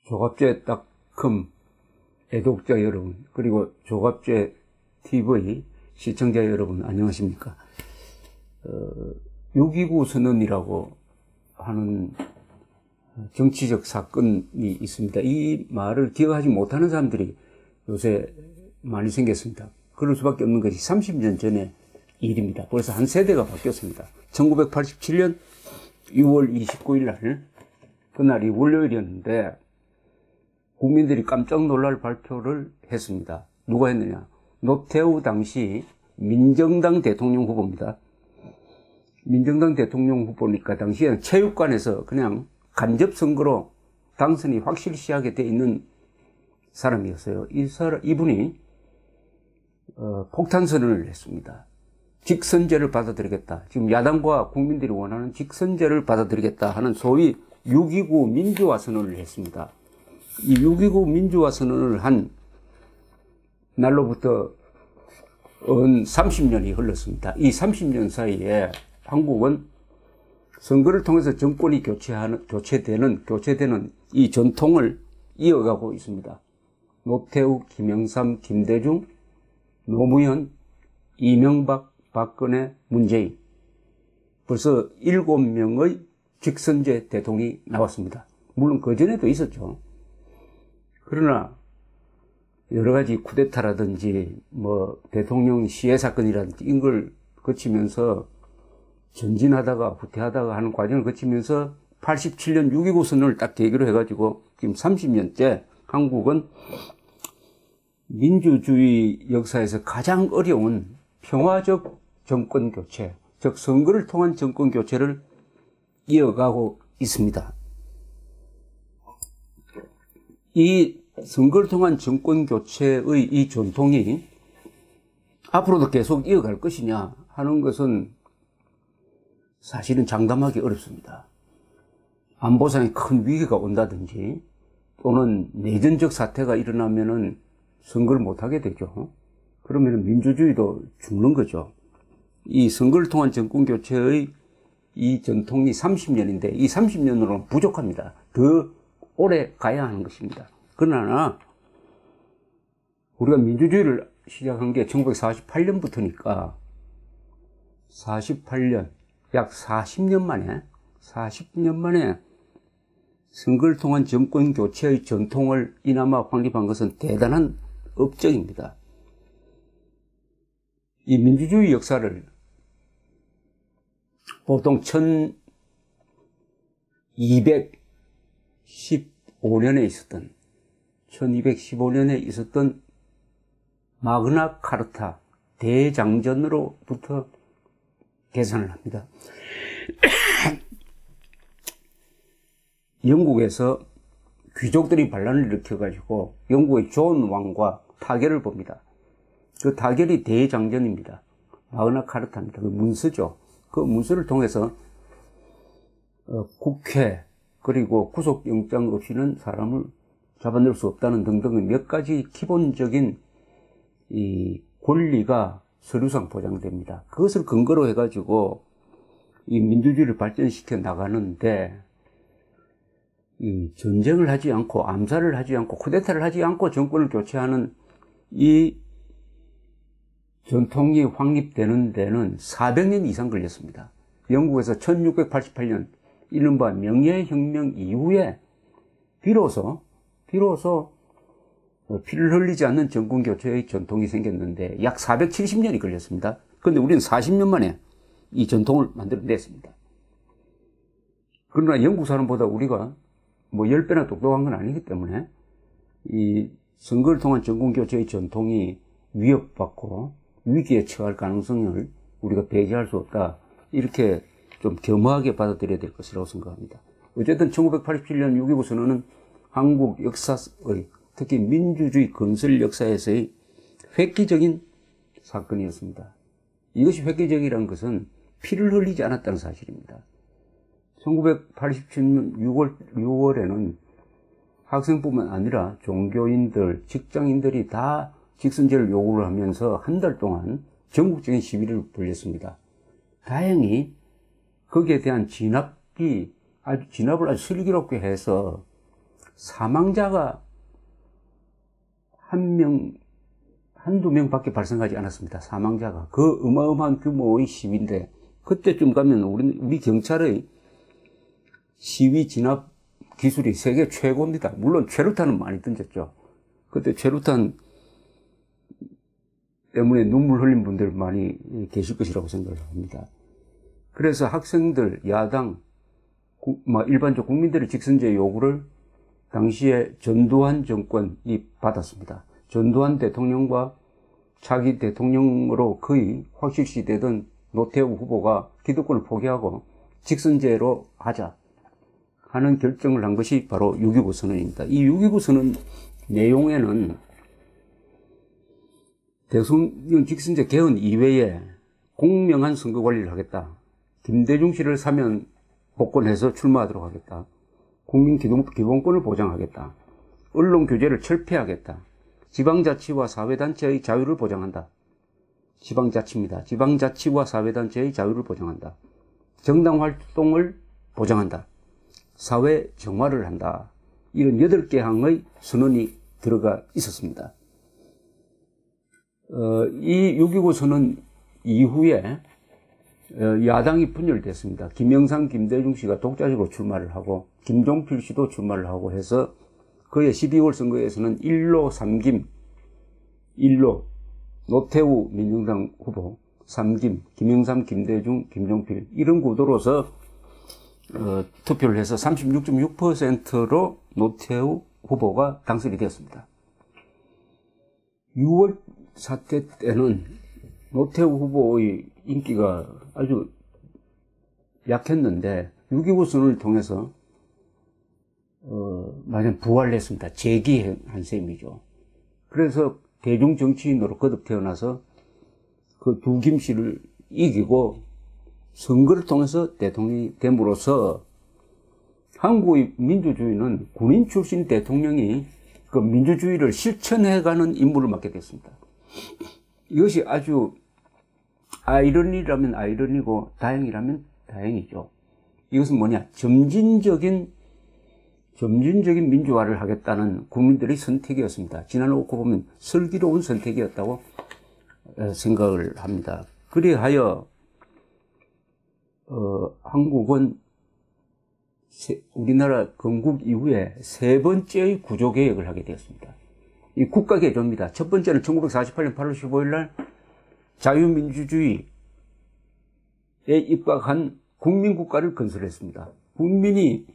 조갑제닷컴 애독자 여러분, 그리고 조갑제 TV 시청자 여러분, 안녕하십니까. 6.29 선언이라고 하는 정치적 사건이 있습니다. 이 말을 기억하지 못하는 사람들이 요새 많이 생겼습니다. 그럴 수밖에 없는 것이 30년 전의 일입니다. 벌써 한 세대가 바뀌었습니다. 1987년 6월 29일 날, 그날이 월요일이었는데 국민들이 깜짝 놀랄 발표를 했습니다. 누가 했느냐? 노태우 당시 민정당 대통령 후보입니다. 민정당 대통령 후보니까 당시에는 체육관에서 그냥 간접 선거로 당선이 확실시하게 돼 있는 사람이었어요. 이분이 폭탄 선언을 했습니다. 직선제를 받아들이겠다. 지금 야당과 국민들이 원하는 직선제를 받아들이겠다 하는 소위 6.29 민주화 선언을 했습니다. 이 6.29 민주화 선언을 한 날로부터 30년이 흘렀습니다. 이 30년 사이에 한국은 선거를 통해서 정권이 교체되는 이 전통을 이어가고 있습니다. 노태우, 김영삼, 김대중, 노무현, 이명박, 박근혜, 문재인. 벌써 7명의 직선제 대통령이 나왔습니다. 물론 그전에도 있었죠. 그러나 여러 가지 쿠데타라든지 대통령 시해 사건이라든지 이런 걸 거치면서 전진하다가 후퇴하다가 하는 과정을 거치면서 87년 6.29 선언을 딱 계기로 해가지고 지금 30년째 한국은 민주주의 역사에서 가장 어려운 평화적 정권 교체, 즉 선거를 통한 정권 교체를 이어가고 있습니다. 이 선거를 통한 정권 교체의 이 전통이 앞으로도 계속 이어갈 것이냐 하는 것은 사실은 장담하기 어렵습니다. 안보상에 큰 위기가 온다든지 또는 내전적 사태가 일어나면은 선거를 못하게 되죠. 그러면 민주주의도 죽는 거죠. 이 선거를 통한 정권 교체의 이 전통이 30년인데 이 30년으로는 부족합니다. 더 오래 가야 하는 것입니다. 그러나 우리가 민주주의를 시작한 게 1948년부터니까 48년, 약 40년 만에 선거를 통한 정권 교체의 전통을 이나마 확립한 것은 대단한 업적입니다. 이 민주주의 역사를 보통 1215년에 있었던 마그나 카르타 대장전으로부터 계산을 합니다. 영국에서 귀족들이 반란을 일으켜가지고 영국의 존 왕과 타결을 봅니다. 그 타결이 대장전입니다. 마그나 카르타입니다. 그 문서죠. 그 문서를 통해서 국회 그리고 구속영장 없이는 사람을 잡아낼 수 없다는 등등의 몇 가지 기본적인 이 권리가 서류상 보장됩니다. 그것을 근거로 해가지고 이 민주주의를 발전시켜 나가는데 이 전쟁을 하지 않고 암살을 하지 않고 쿠데타를 하지 않고 정권을 교체하는 이 전통이 확립되는 데는 400년 이상 걸렸습니다. 영국에서 1688년 이른바 명예혁명 이후에 비로소 피를 흘리지 않는 정권 교체의 전통이 생겼는데 약 470년이 걸렸습니다. 그런데 우리는 40년 만에 이 전통을 만들어냈습니다. 그러나 영국 사람보다 우리가 10배나 똑똑한 건 아니기 때문에 이 선거를 통한 정권 교체의 전통이 위협받고 위기에 처할 가능성을 우리가 배제할 수 없다. 이렇게 좀 겸허하게 받아들여야 될 것이라고 생각합니다. 어쨌든 1987년 6.29 선언은 한국 역사의 특히 민주주의 건설 역사에서의 획기적인 사건이었습니다. 이것이 획기적이라는 것은 피를 흘리지 않았다는 사실입니다. 1987년 6월에는 학생뿐만 아니라 종교인들, 직장인들이 다 직선제를 요구를 하면서 한 달 동안 전국적인 시위를 벌였습니다. 다행히 거기에 대한 진압을 아주 슬기롭게 해서 사망자가 한두 명밖에 발생하지 않았습니다. 사망자가. 그 어마어마한 규모의 시위인데, 그때쯤 가면 우리 경찰의 시위 진압 기술이 세계 최고입니다. 물론 최루탄은 많이 던졌죠. 그때 최루탄 때문에 눈물 흘린 분들 많이 계실 것이라고 생각을 합니다. 그래서 학생들, 야당, 일반적 국민들의 직선제 요구를 당시에 전두환 정권이 받았습니다. 전두환 대통령과 차기 대통령으로 거의 확실시되던 노태우 후보가 기득권을 포기하고 직선제로 하자 하는 결정을 한 것이 바로 6.29 선언입니다. 이 6.29 선언 내용에는 대통령 직선제 개헌 이외에 공명한 선거 관리를 하겠다. 김대중 씨를 사면 복권해서 출마하도록 하겠다. 국민 기본권을 보장하겠다. 언론 규제를 철폐하겠다. 지방자치와 사회단체의 자유를 보장한다. 지방자치입니다. 지방자치와 사회단체의 자유를 보장한다. 정당 활동을 보장한다. 사회 정화를 한다. 이런 8개 항의 선언이 들어가 있었습니다. 이 6.29 선언 이후에 야당이 분열됐습니다. 김영삼, 김대중 씨가 독자적으로 출마를 하고 김종필 씨도 출마를 하고 해서 그해 12월 선거에서는 1로 3김, 1로 노태우 민정당 후보, 3김, 김영삼, 김대중, 김종필 이런 구도로서 투표를 해서 36.6%로 노태우 후보가 당선이 되었습니다. 6월 사태 때는 노태우 후보의 인기가 아주 약했는데 6.29 선언을 통해서 마냥 부활을 했습니다. 재기한 셈이죠. 그래서 대중 정치인으로 거듭 태어나서 그 두 김씨를 이기고 선거를 통해서 대통령이 됨으로써 한국의 민주주의는 군인 출신 대통령이 그 민주주의를 실천해가는 임무를 맡게 됐습니다. 이것이 아주 아이러니라면 아이러니고 다행이라면 다행이죠. 이것은 뭐냐? 점진적인 민주화를 하겠다는 국민들의 선택이었습니다. 지나놓고 보면 슬기로운 선택이었다고 생각을 합니다. 그리하여 한국은 우리나라 건국 이후에 3번째의 구조개혁을 하게 되었습니다. 이 국가개조입니다. 첫 번째는 1948년 8월 15일 날 자유민주주의에 입각한 국민국가를 건설했습니다. 국민이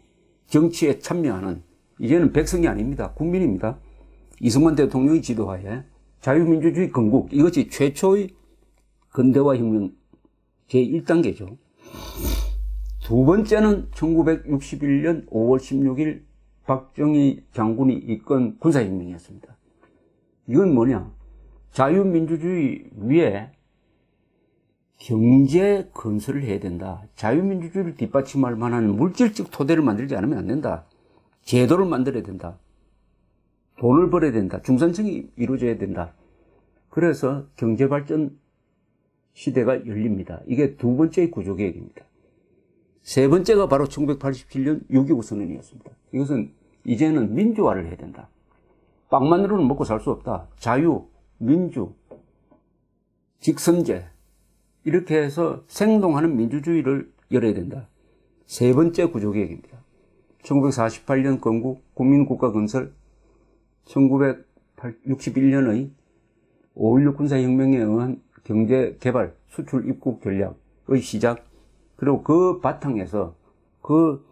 정치에 참여하는, 이제는 백성이 아닙니다. 국민입니다. 이승만 대통령의 지도하에 자유민주주의 건국, 이것이 최초의 근대화 혁명 제1단계죠. 두 번째는 1961년 5월 16일 박정희 장군이 이끈 군사혁명이었습니다. 이건 뭐냐? 자유민주주의 위에 경제 건설을 해야 된다. 자유민주주의를 뒷받침할 만한 물질적 토대를 만들지 않으면 안 된다. 제도를 만들어야 된다. 돈을 벌어야 된다. 중산층이 이루어져야 된다. 그래서 경제발전 시대가 열립니다. 이게 두 번째의 구조개혁입니다. 세 번째가 바로 1987년 6.29 선언이었습니다. 이것은 이제는 민주화를 해야 된다. 빵만으로는 먹고 살 수 없다. 자유, 민주, 직선제, 이렇게 해서 생동하는 민주주의를 열어야 된다. 세 번째 구조개혁입니다. 1948년 건국, 국민국가 건설, 1961년의 5.16 군사혁명에 의한 경제개발, 수출, 입국 전략의 시작, 그리고 그 바탕에서 그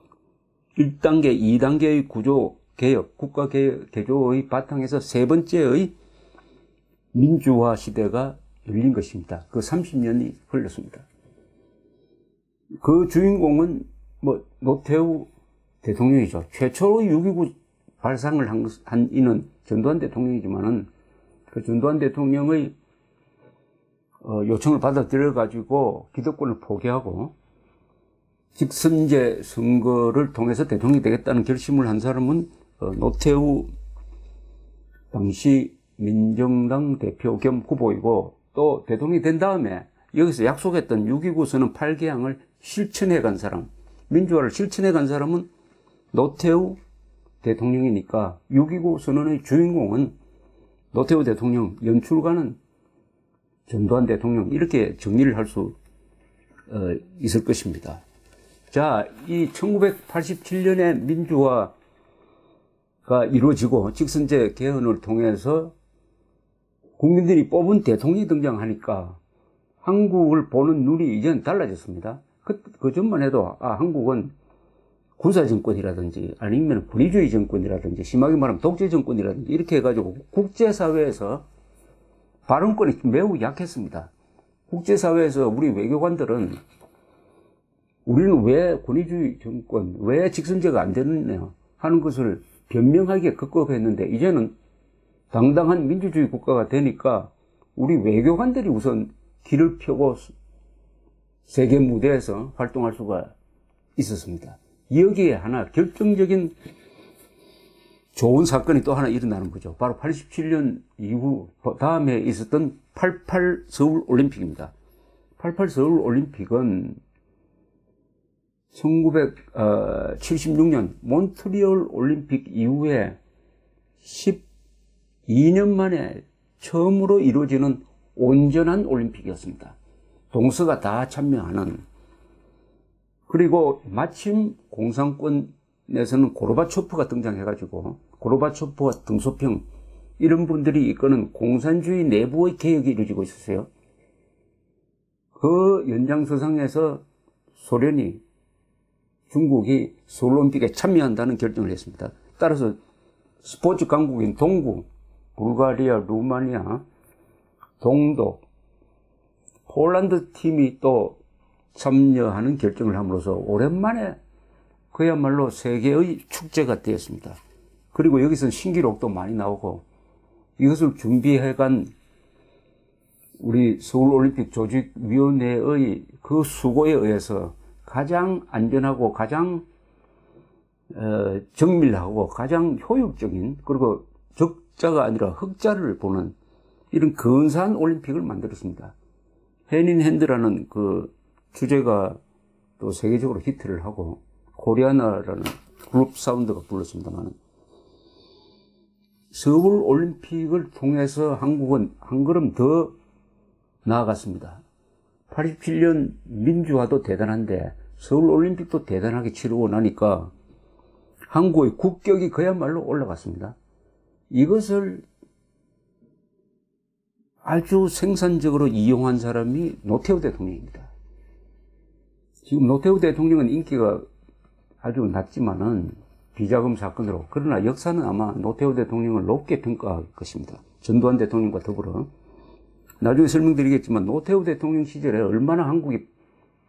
1단계, 2단계의 구조개혁, 국가개조의 바탕에서 세 번째의 민주화 시대가 열린 것입니다. 그 30년이 흘렀습니다. 그 주인공은 노태우 대통령이죠. 최초의 6.29 발상을 한 이는 전두환 대통령이지만은 그 전두환 대통령의 요청을 받아들여가지고 기득권을 포기하고 직선제 선거를 통해서 대통령이 되겠다는 결심을 한 사람은 노태우 당시 민정당 대표 겸 후보이고 또 대통령이 된 다음에 여기서 약속했던 6.29 선언 8개항을 실천해 간 사람, 민주화를 실천해 간 사람은 노태우 대통령이니까 6.29 선언의 주인공은 노태우 대통령, 연출가는 전두환 대통령, 이렇게 정리를 할 수 있을 것입니다. 자, 이 1987년에 민주화가 이루어지고 직선제 개헌을 통해서 국민들이 뽑은 대통령이 등장하니까 한국을 보는 눈이 이제는 달라졌습니다. 그 전만 해도 한국은 군사정권이라든지 아니면 권위주의 정권이라든지 심하게 말하면 독재 정권이라든지 이렇게 해가지고 국제사회에서 발언권이 매우 약했습니다. 국제사회에서 우리 외교관들은 우리는 왜 권위주의 정권, 왜 직선제가 안 되느냐 하는 것을 변명하기에 급급했는데 이제는 당당한 민주주의 국가가 되니까 우리 외교관들이 우선 길을 펴고 세계 무대에서 활동할 수가 있었습니다. 여기에 하나 결정적인 좋은 사건이 또 하나 일어나는 거죠. 바로 87년 이후 다음에 있었던 88 서울 올림픽입니다. 88 서울 올림픽은 1976년 몬트리올 올림픽 이후에 12년 만에 처음으로 이루어지는 온전한 올림픽이었습니다. 동서가 다 참여하는. 그리고 마침 공산권에서는 고르바초프가 등장해가지고 고르바초프와 등소평 이런 분들이 이끄는 공산주의 내부의 개혁이 이루어지고 있었어요. 그 연장서상에서 소련이, 중국이 서울올림픽에 참여한다는 결정을 했습니다. 따라서 스포츠 강국인 동구, 불가리아, 루마니아, 동독, 폴란드 팀이 또 참여하는 결정을 함으로써 오랜만에 그야말로 세계의 축제가 되었습니다. 그리고 여기서 신기록도 많이 나오고 이것을 준비해간 우리 서울올림픽 조직위원회의 그 수고에 의해서 가장 안전하고 가장 정밀하고 가장 효율적인, 그리고 적자가 아니라 흑자를 보는 이런 근사한 올림픽을 만들었습니다. 해닌핸드라는 그 주제가 또 세계적으로 히트를 하고 코리아나라는 그룹 사운드가 불렀습니다만 서울 올림픽을 통해서 한국은 한 걸음 더 나아갔습니다. 87년 민주화도 대단한데 서울 올림픽도 대단하게 치르고 나니까 한국의 국격이 그야말로 올라갔습니다. 이것을 아주 생산적으로 이용한 사람이 노태우 대통령입니다. 지금 노태우 대통령은 인기가 아주 낮지만은 비자금 사건으로, 그러나 역사는 아마 노태우 대통령을 높게 평가할 것입니다. 전두환 대통령과 더불어. 나중에 설명드리겠지만 노태우 대통령 시절에 얼마나 한국이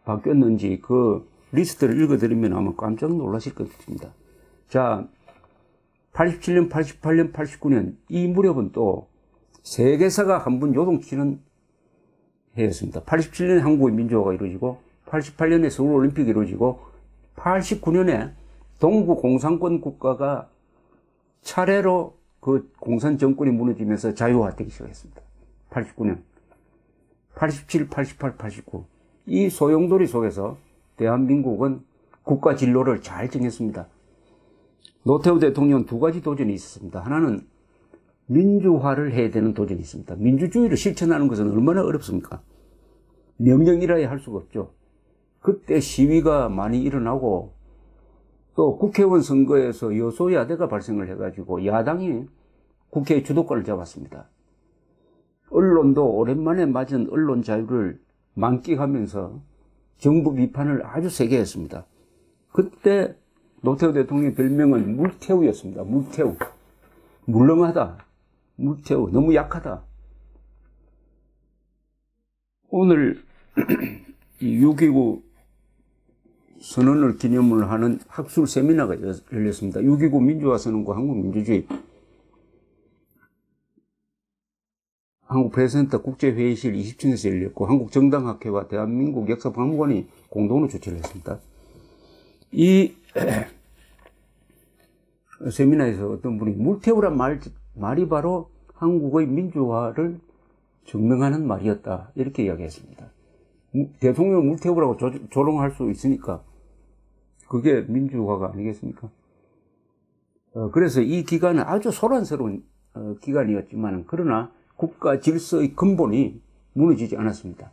바뀌었는지 그 리스트를 읽어드리면 아마 깜짝 놀라실 것입니다. 자, 87년, 88년, 89년 이 무렵은 또 세계사가 한 번 요동치는 해였습니다. 87년에 한국의 민주화가 이루어지고 88년에 서울올림픽이 이루어지고 89년에 동구 공산권 국가가 차례로 그 공산 정권이 무너지면서 자유화되기 시작했습니다. 89년, 87, 88, 89. 이 소용돌이 속에서 대한민국은 국가 진로를 잘 정했습니다. 노태우 대통령은 두 가지 도전이 있었습니다. 하나는 민주화를 해야 되는 도전이 있습니다. 민주주의를 실천하는 것은 얼마나 어렵습니까? 명령이라야 할 수가 없죠. 그때 시위가 많이 일어나고 또 국회의원 선거에서 여소야대가 발생을 해가지고 야당이 국회의 주도권을 잡았습니다. 언론도 오랜만에 맞은 언론 자유를 만끽하면서 정부 비판을 아주 세게 했습니다. 그때 노태우 대통령의 별명은 물태우였습니다. 물태우. 물렁하다. 물태우. 너무 약하다. 오늘 이 6.29 선언을 기념을 하는 학술 세미나가 열렸습니다. 6.29 민주화 선언과 한국 민주주의. 한국프레스센터 국제회의실 20층에서 열렸고 한국정당학회와 대한민국 역사박물관이 공동으로 주최를 했습니다. 이 세미나에서 어떤 분이 물태우란 말이 바로 한국의 민주화를 증명하는 말이었다, 이렇게 이야기했습니다. 대통령을 물태우라고 조롱할 수 있으니까 그게 민주화가 아니겠습니까? 그래서 이 기간은 아주 소란스러운 기간이었지만, 그러나 국가 질서의 근본이 무너지지 않았습니다.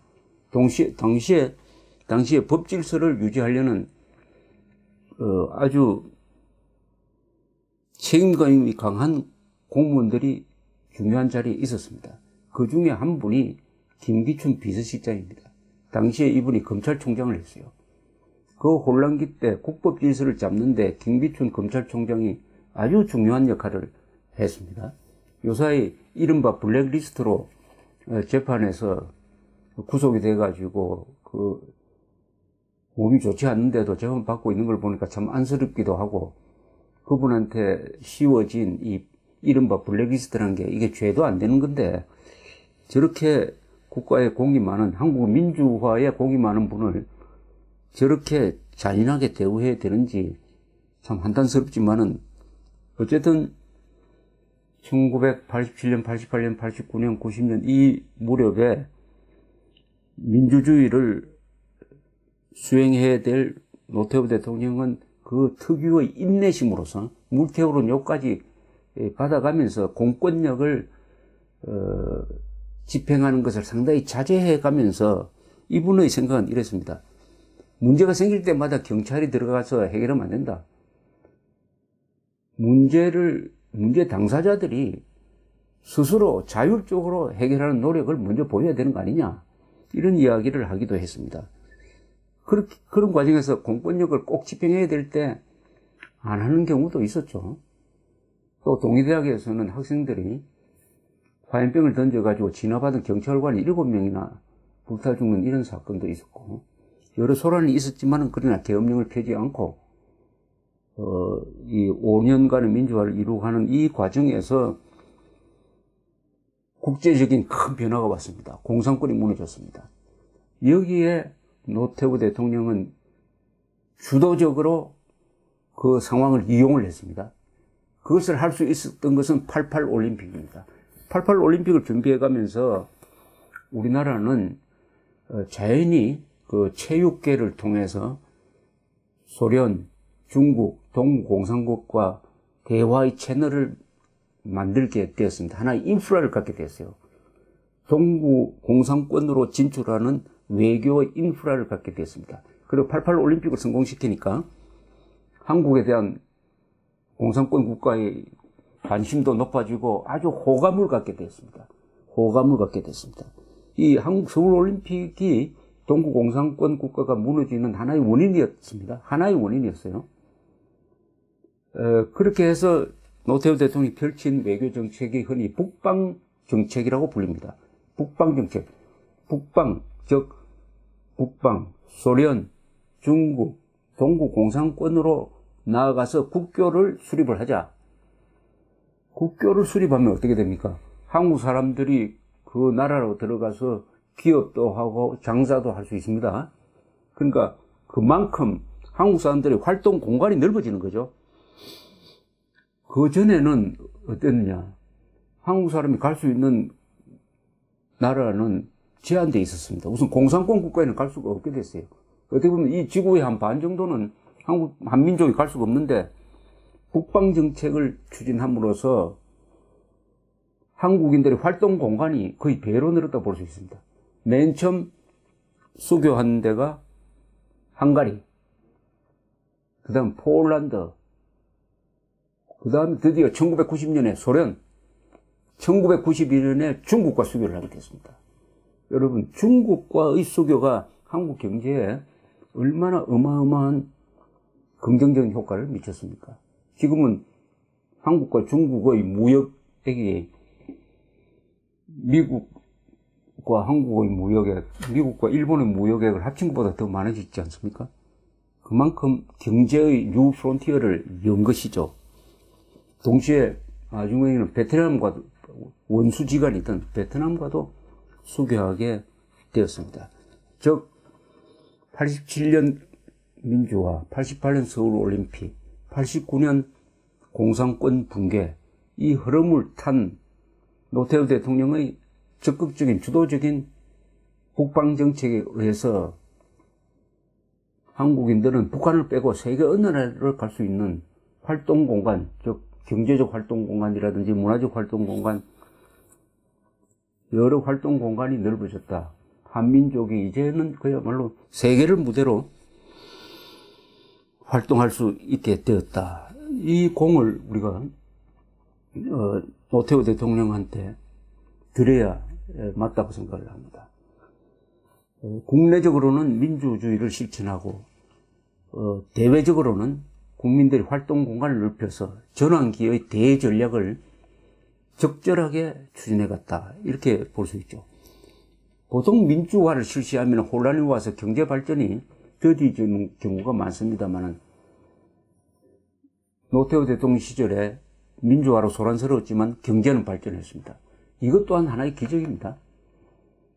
당시에 법 질서를 유지하려는 아주 책임감이 강한 공무원들이 중요한 자리에 있었습니다. 그 중에 한 분이 김기춘 비서실장입니다. 당시에 이분이 검찰총장을 했어요. 그 혼란기 때 국법 질서를 잡는데 김기춘 검찰총장이 아주 중요한 역할을 했습니다. 요사이 이른바 블랙리스트로 재판에서 구속이 돼가지고 몸이 좋지 않는데도 재판 받고 있는 걸 보니까 참 안쓰럽기도 하고, 그분한테 씌워진 이 이른바 블랙리스트라는 게 이게 죄도 안 되는 건데, 저렇게 국가에 공이 많은, 한국 민주화에 공이 많은 분을 저렇게 잔인하게 대우해야 되는지 참 한탄스럽지만은, 어쨌든 1987년, 88년, 89년, 90년 이 무렵에 민주주의를 수행해야 될 노태우 대통령은 그 특유의 인내심으로서 물태우는 욕까지 받아가면서 공권력을 집행하는 것을 상당히 자제해 가면서 이분의 생각은 이랬습니다. 문제가 생길 때마다 경찰이 들어가서 해결하면 안 된다. 문제 당사자들이 스스로 자율적으로 해결하는 노력을 먼저 보여야 되는 거 아니냐, 이런 이야기를 하기도 했습니다. 그런 과정에서 공권력을 꼭 집행해야 될 때 안 하는 경우도 있었죠. 또 동의대학에서는 학생들이 화염병을 던져가지고 진화받은 경찰관이 7명이나 불타 죽는 이런 사건도 있었고, 여러 소란이 있었지만은 그러나 계엄령을 펴지 않고 이 5년간의 민주화를 이루어가는 이 과정에서 국제적인 큰 변화가 왔습니다. 공산권이 무너졌습니다. 여기에 노태우 대통령은 주도적으로 그 상황을 이용을 했습니다. 그것을 할 수 있었던 것은 88 올림픽입니다. 88 올림픽을 준비해가면서 우리나라는 자연히 그 체육계를 통해서 소련, 중국, 동구공산국과 대화의 채널을 만들게 되었습니다. 하나의 인프라를 갖게 되었어요. 동구공산권으로 진출하는 외교의 인프라를 갖게 되었습니다. 그리고 88 올림픽을 성공시키니까 한국에 대한 공산권 국가의 관심도 높아지고 아주 호감을 갖게 됐습니다. 호감을 갖게 됐습니다. 이 한국 서울 올림픽이 동구공산권 국가가 무너지는 하나의 원인이었습니다. 하나의 원인이었어요. 그렇게 해서 노태우 대통령이 펼친 외교 정책이 흔히 북방 정책이라고 불립니다. 북방 정책. 북방, 즉 북방, 소련, 중국, 동구공산권으로 나아가서 국교를 수립을 하자. 국교를 수립하면 어떻게 됩니까? 한국 사람들이 그 나라로 들어가서 기업도 하고 장사도 할 수 있습니다. 그러니까 그만큼 한국 사람들의 활동 공간이 넓어지는 거죠. 그 전에는 어땠느냐? 한국 사람이 갈 수 있는 나라는 제한되어 있었습니다. 우선 공산권 국가에는 갈 수가 없게 됐어요. 어떻게 보면 이 지구의 한 반 정도는 한민족이 갈 수가 없는데, 북방 정책을 추진함으로써 한국인들의 활동 공간이 거의 배로 늘었다고 볼 수 있습니다. 맨 처음 수교한 데가 헝가리, 그 다음 폴란드, 그 다음에 드디어 1990년에 소련, 1991년에 중국과 수교를 하게 됐습니다. 여러분, 중국과의 수교가 한국 경제에 얼마나 어마어마한 긍정적인 효과를 미쳤습니까? 지금은 한국과 중국의 무역액이 미국과 한국의 무역액, 미국과 일본의 무역액을 합친 것보다 더 많아지지 않습니까? 그만큼 경제의 뉴 프론티어를 연 것이죠. 동시에 나중에는 베트남과도 원수지간이던 베트남과도 수교하게 되었습니다. 즉 87년 민주화, 88년 서울올림픽, 89년 공산권 붕괴, 이 흐름을 탄 노태우 대통령의 적극적인 주도적인 북방정책에 의해서 한국인들은 북한을 빼고 세계 어느 나라를 갈 수 있는 활동 공간, 즉 경제적 활동 공간이라든지 문화적 활동 공간, 여러 활동 공간이 넓어졌다. 한민족이 이제는 그야말로 세계를 무대로 활동할 수 있게 되었다. 이 공을 우리가 노태우 대통령한테 드려야 맞다고 생각을 합니다. 국내적으로는 민주주의를 실천하고 대외적으로는 국민들이 활동 공간을 넓혀서 전환기의 대전략을 적절하게 추진해갔다. 이렇게 볼 수 있죠. 보통 민주화를 실시하면 혼란이 와서 경제 발전이 더디지는 경우가 많습니다만 노태우 대통령 시절에 민주화로 소란스러웠지만 경제는 발전했습니다. 이것 또한 하나의 기적입니다.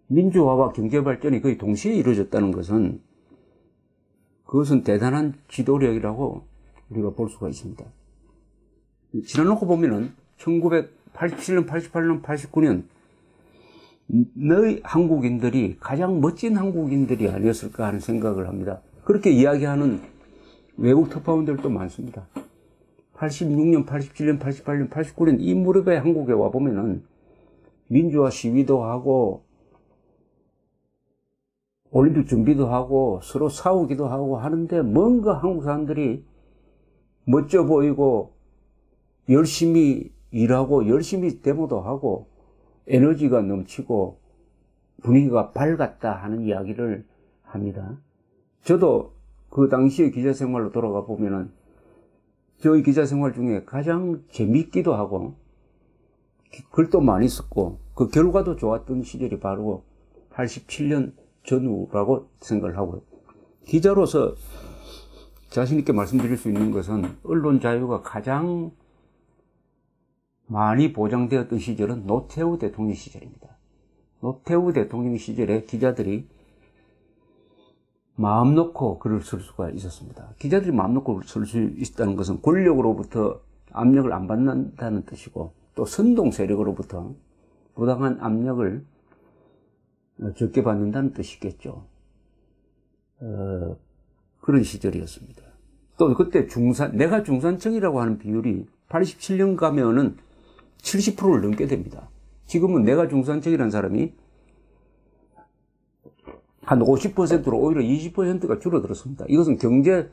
민주화와 경제 발전이 거의 동시에 이루어졌다는 것은 그것은 대단한 지도력이라고 우리가 볼 수가 있습니다. 지나놓고 보면은 1987년, 88년, 89년 너희 한국인들이 가장 멋진 한국인들이 아니었을까 하는 생각을 합니다. 그렇게 이야기하는 외국 특파원들도 많습니다. 86년, 87년, 88년, 89년 이 무렵에 한국에 와보면은 민주화 시위도 하고 올림픽 준비도 하고 서로 싸우기도 하고 하는데 뭔가 한국 사람들이 멋져 보이고 열심히 일하고 열심히 데모도 하고 에너지가 넘치고 분위기가 밝았다 하는 이야기를 합니다. 저도 그 당시의 기자 생활로 돌아가 보면은 저희 기자 생활 중에 가장 재밌기도 하고 글도 많이 썼고 그 결과도 좋았던 시절이 바로 87년 전후라고 생각을 하고요. 기자로서 자신 있게 말씀드릴 수 있는 것은 언론 자유가 가장 많이 보장되었던 시절은 노태우 대통령 시절입니다. 노태우 대통령 시절에 기자들이 마음 놓고 글을 쓸 수가 있었습니다. 기자들이 마음 놓고 쓸 수 있다는 것은 권력으로부터 압력을 안 받는다는 뜻이고 또 선동 세력으로부터 부당한 압력을 적게 받는다는 뜻이겠죠. 그런 시절이었습니다. 또 그때 내가 중산층이라고 하는 비율이 87년 가면은 70%를 넘게 됩니다. 지금은 내가 중산층이라는 사람이 한 50%로 오히려 20%가 줄어들었습니다. 이것은 경제가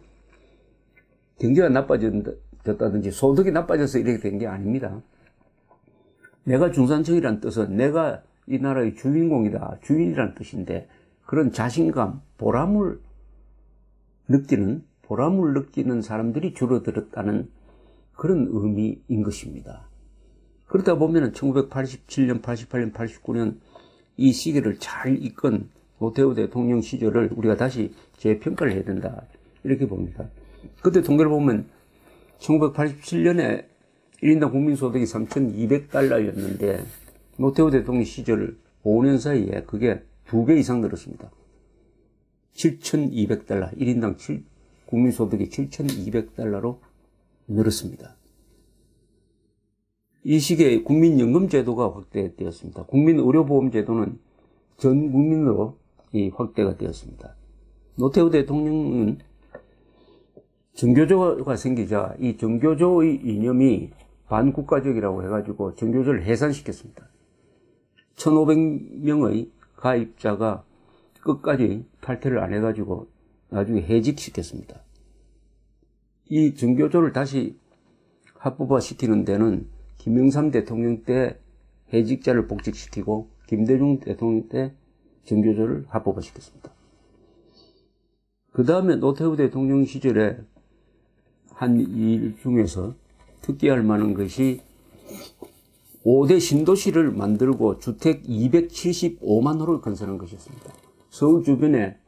나빠졌다든지 소득이 나빠져서 이렇게 된 게 아닙니다. 내가 중산층이라는 뜻은 내가 이 나라의 주인공이다, 주인이라는 뜻인데 그런 자신감, 보람을 느끼는 사람들이 줄어들었다는 그런 의미인 것입니다. 그러다 보면은 1987년, 88년, 89년 이 시기를 잘 이끈 노태우 대통령 시절을 우리가 다시 재평가를 해야 된다. 이렇게 봅니다. 그때 통계를 보면 1987년에 1인당 국민소득이 3,200달러였는데 노태우 대통령 시절 5년 사이에 그게 2배 이상 늘었습니다. 7,200달러, 1인당 국민소득이 7,200달러로 늘었습니다. 이 시기에 국민연금제도가 확대되었습니다. 국민의료보험제도는 전 국민으로 확대가 되었습니다. 노태우 대통령은 정교조가 생기자 이 정교조의 이념이 반국가적이라고 해가지고 정교조를 해산시켰습니다. 1,500명의 가입자가 끝까지 탈퇴를 안 해가지고 나중에 해직시켰습니다. 이 정교조를 다시 합법화시키는 데는 김영삼 대통령 때 해직자를 복직시키고 김대중 대통령 때 정교조를 합법화시켰습니다. 그 다음에 노태우 대통령 시절에 한 일 중에서 특기할 만한 것이 5대 신도시를 만들고 주택 275만 호를 건설한 것이었습니다. 서울 주변에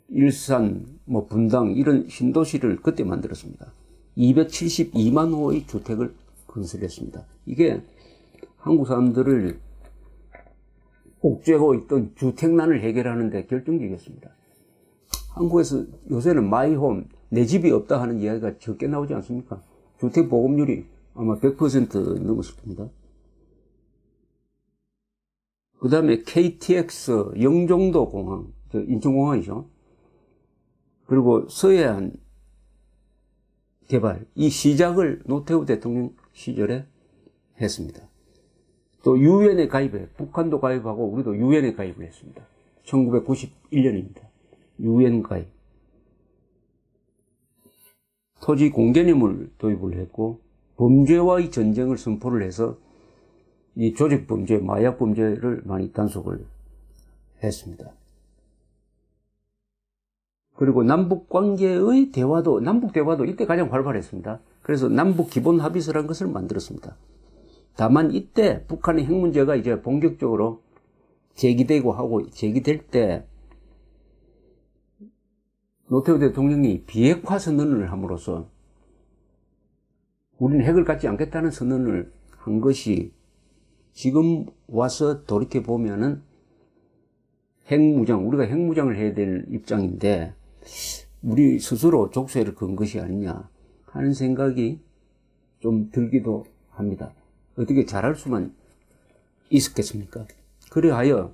일산, 분당 이런 신도시를 그때 만들었습니다. 272만 호의 주택을 건설했습니다. 이게 한국 사람들을 옥죄고 있던 주택난을 해결하는 데 결정적이었습니다. 한국에서 요새는 마이홈, 내 집이 없다 하는 이야기가 적게 나오지 않습니까? 주택 보급률이 아마 100% 넘었을 겁니다. 그 다음에 KTX, 영종도 공항, 인천공항이죠. 그리고 서해안 개발, 이 시작을 노태우 대통령 시절에 했습니다. 또 유엔에 가입해, 북한도 가입하고 우리도 유엔에 가입을 했습니다. 1991년입니다. 유엔 가입. 토지 공개념을 도입을 했고 범죄와의 전쟁을 선포를 해서 이 조직범죄, 마약범죄를 많이 단속을 했습니다. 그리고 남북관계의 대화도, 남북대화도 이때 가장 활발했습니다. 그래서 남북기본합의서라는 것을 만들었습니다. 다만 이때 북한의 핵 문제가 이제 본격적으로 제기되고 하고 제기될 때 노태우 대통령이 비핵화 선언을 함으로써 우리는 핵을 갖지 않겠다는 선언을 한 것이 지금 와서 돌이켜보면은 핵무장, 우리가 핵무장을 해야 될 입장인데 우리 스스로 족쇄를 건 것이 아니냐 하는 생각이 좀 들기도 합니다. 어떻게 잘할 수만 있었겠습니까? 그래하여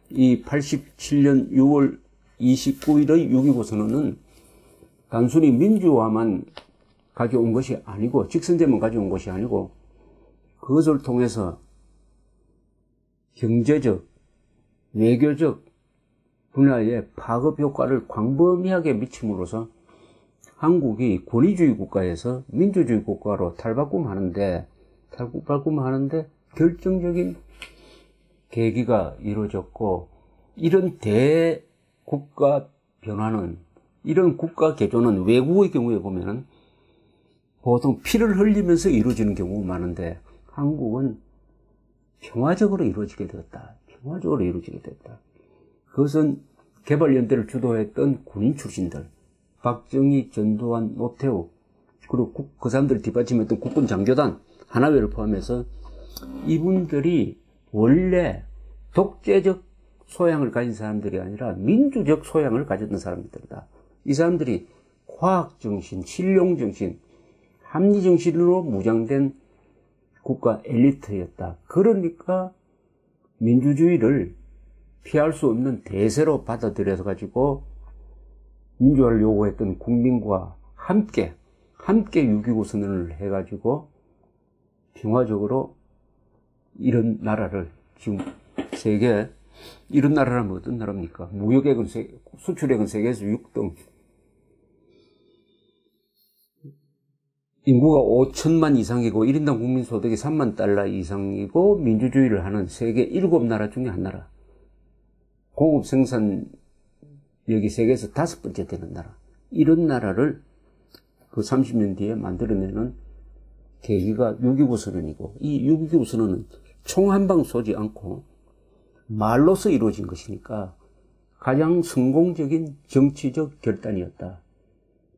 이 87년 6월 29일의 6.29 선언은 단순히 민주화만 가져온 것이 아니고 직선제만 가져온 것이 아니고 그것을 통해서 경제적, 외교적 분야에 파급 효과를 광범위하게 미침으로써 한국이 권위주의 국가에서 민주주의 국가로 탈바꿈하는데 결정적인 계기가 이루어졌고, 이런 대국가 변화는, 이런 국가 개조는 외국의 경우에 보면은 보통 피를 흘리면서 이루어지는 경우가 많은데 한국은 평화적으로 이루어지게 되었다. 평화적으로 이루어지게 됐다. 그것은 개발연대를 주도했던 군인 출신들, 박정희, 전두환, 노태우, 그리고 그 사람들을 뒷받침했던 국군 장교단, 하나회를 포함해서 이분들이 원래 독재적 소양을 가진 사람들이 아니라 민주적 소양을 가졌던 사람들이다. 이 사람들이 과학정신, 실용정신, 합리정신으로 무장된 국가 엘리트였다. 그러니까 민주주의를 피할 수 없는 대세로 받아들여서 가지고 민주화를 요구했던 국민과 함께 6.29 선언을 해가지고 평화적으로 이런 나라를 지금 세계, 이런 나라라면 어떤 나라입니까? 무역액은 수출액은 세계에서 6등. 인구가 5천만 이상이고 1인당 국민소득이 3만 달러 이상이고 민주주의를 하는 세계 7나라 중에 한 나라. 공업 생산력이 세계에서 5번째 되는 나라. 이런 나라를 그 30년 뒤에 만들어내는 계기가 6.29 선언이고, 이 6.29 선언은 총 한 방 쏘지 않고 말로서 이루어진 것이니까 가장 성공적인 정치적 결단이었다.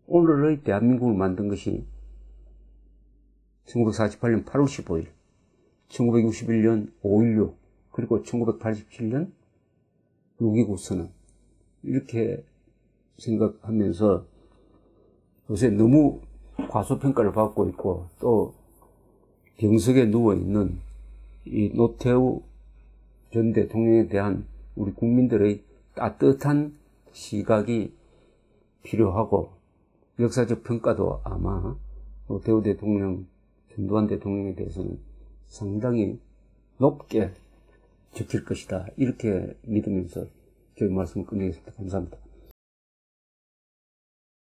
오늘의 대한민국을 만든 것이 1948년 8월 15일, 1961년 5.16, 그리고 1987년 6.29 선언. 이렇게 생각하면서 요새 너무 과소평가를 받고 있고 또 병석에 누워있는 이 노태우 전 대통령에 대한 우리 국민들의 따뜻한 시각이 필요하고 역사적 평가도 아마 노태우 대통령, 전두환 대통령에 대해서는 상당히 높게 적힐 것이다. 이렇게 믿으면서 저희 말씀 끝내겠습니다. 감사합니다.